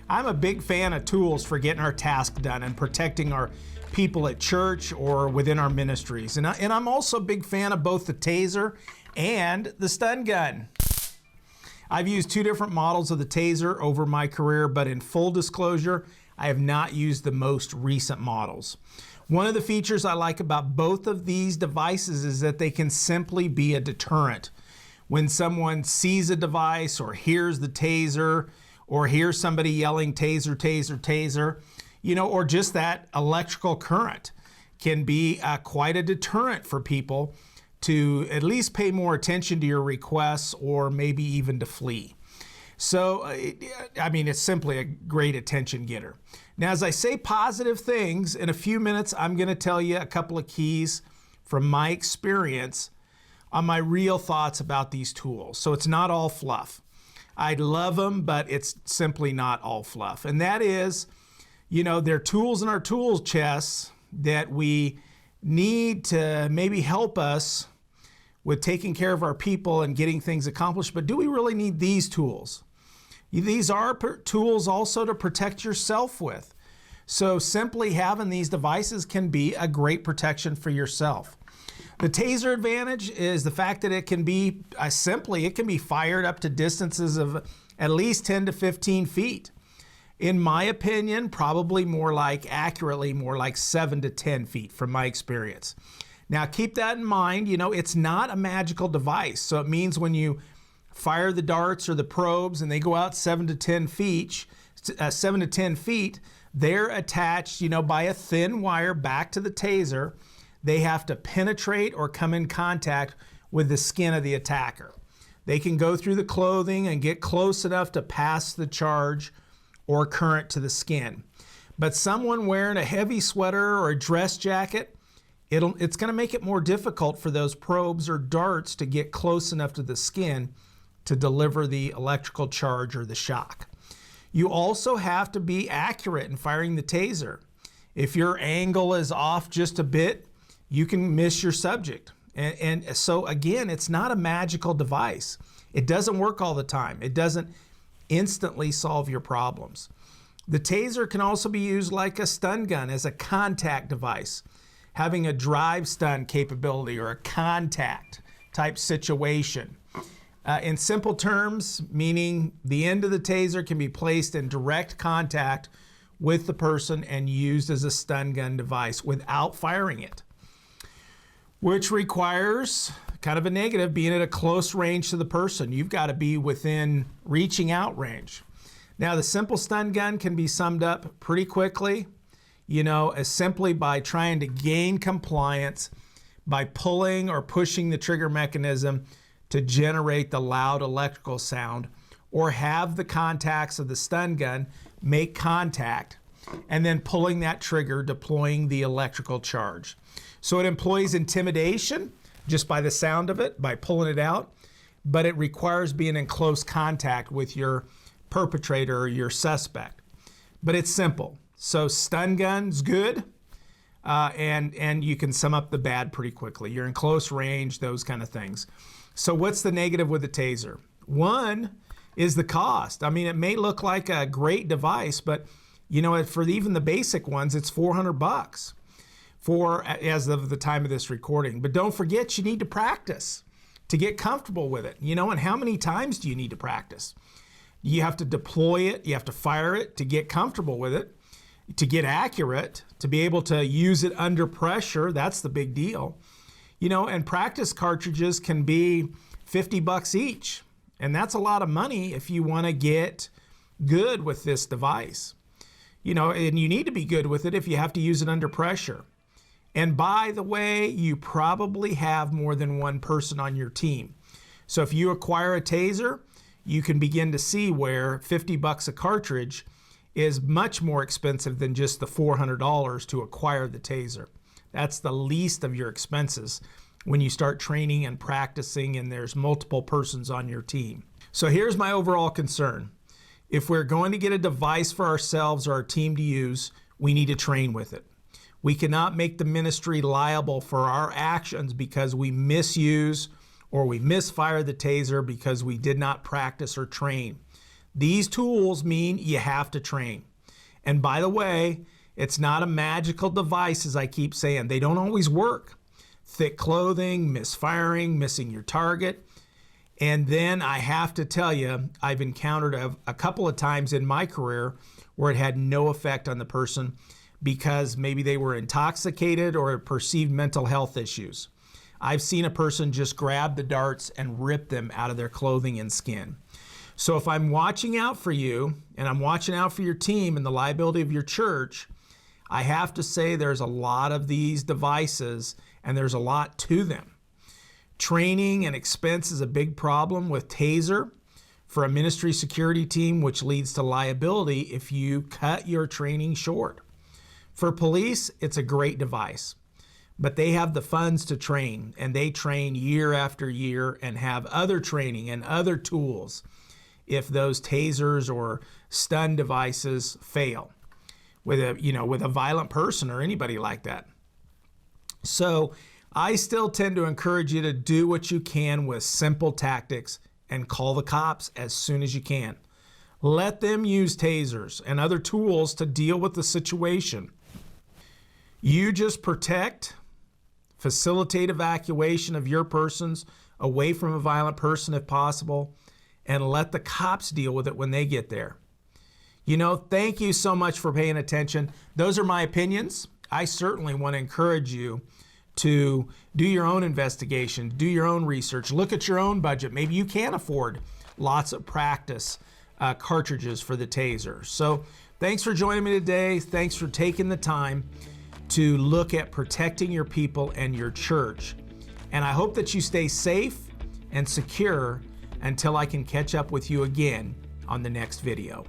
I'm a big fan of tools for getting our task done and protecting our people at church or within our ministries. And I'm also a big fan of both the Taser and the stun gun. I've used two different models of the Taser over my career, but in full disclosure, I have not used the most recent models. One of the features I like about both of these devices is that they can simply be a deterrent. When someone sees a device or hears the Taser or hears somebody yelling taser, taser, taser, or just that electrical current can be quite a deterrent for people to at least pay more attention to your requests or maybe even to flee. So, it's simply a great attention getter. Now, as I say positive things, in a few minutes, I'm going to tell you a couple of keys from my experience on my real thoughts about these tools. So it's not all fluff. I love them, but it's simply not all fluff. And that is, they're tools in our tool chests that we need to maybe help us with taking care of our people and getting things accomplished. But do we really need these tools? These are tools also to protect yourself with. So simply having these devices can be a great protection for yourself. The Taser advantage is the fact that it can be fired up to distances of at least 10 to 15 feet. In my opinion, probably more like 7 to 10 feet from my experience. Now keep that in mind, it's not a magical device. So it means when you fire the darts or the probes and they go out 7 to 10 feet, they're attached, by a thin wire back to the Taser. They have to penetrate or come in contact with the skin of the attacker. They can go through the clothing and get close enough to pass the charge or current to the skin. But someone wearing a heavy sweater or a dress jacket, it's going to make it more difficult for those probes or darts to get close enough to the skin to deliver the electrical charge or the shock. You also have to be accurate in firing the Taser. If your angle is off just a bit, you can miss your subject. And so again, it's not a magical device. It doesn't work all the time. It doesn't instantly solve your problems. The Taser can also be used like a stun gun as a contact device, having a drive stun capability or a contact type situation. In simple terms, meaning the end of the Taser can be placed in direct contact with the person and used as a stun gun device without firing it, which requires kind of a negative, being at a close range to the person. You've got to be within reaching out range. Now, the simple stun gun can be summed up pretty quickly, as simply by trying to gain compliance by pulling or pushing the trigger mechanism to generate the loud electrical sound, or have the contacts of the stun gun make contact, and then pulling that trigger, deploying the electrical charge. So it employs intimidation just by the sound of it, by pulling it out, but it requires being in close contact with your perpetrator or your suspect. But it's simple. So stun gun's good, and you can sum up the bad pretty quickly. You're in close range, those kind of things. So what's the negative with the Taser? One is the cost. It may look like a great device, but for even the basic ones, it's $400 as of the time of this recording. But don't forget, you need to practice to get comfortable with it. And how many times do you need to practice? You have to deploy it, you have to fire it to get comfortable with it, to get accurate, to be able to use it under pressure. That's the big deal. And practice cartridges can be $50 each. And that's a lot of money if you want to get good with this device. And you need to be good with it if you have to use it under pressure. And by the way, you probably have more than one person on your team. So if you acquire a Taser, you can begin to see where $50 a cartridge is much more expensive than just the $400 to acquire the Taser. That's the least of your expenses when you start training and practicing and there's multiple persons on your team. So here's my overall concern. If we're going to get a device for ourselves or our team to use, we need to train with it. We cannot make the ministry liable for our actions because we misuse or we misfire the Taser because we did not practice or train. These tools mean you have to train. And by the way, it's not a magical device, as I keep saying. They don't always work. Thick clothing, misfiring, missing your target. And then I have to tell you, I've encountered a couple of times in my career where it had no effect on the person because maybe they were intoxicated or perceived mental health issues. I've seen a person just grab the darts and rip them out of their clothing and skin. So if I'm watching out for you and I'm watching out for your team and the liability of your church, I have to say there's a lot of these devices and there's a lot to them. Training and expense is a big problem with Taser for a ministry security team, which leads to liability if you cut your training short. For police, it's a great device, but they have the funds to train, and they train year after year and have other training and other tools if those tasers or stun devices fail with a violent person or anybody like that. So I still tend to encourage you to do what you can with simple tactics and call the cops as soon as you can. Let them use tasers and other tools to deal with the situation. You just protect, facilitate evacuation of your persons away from a violent person if possible, and let the cops deal with it when they get there. Thank you so much for paying attention. Those are my opinions. I certainly want to encourage you to do your own investigation, do your own research, look at your own budget. Maybe you can afford lots of practice cartridges for the Taser. So thanks for joining me today. Thanks for taking the time to look at protecting your people and your church. And I hope that you stay safe and secure until I can catch up with you again on the next video.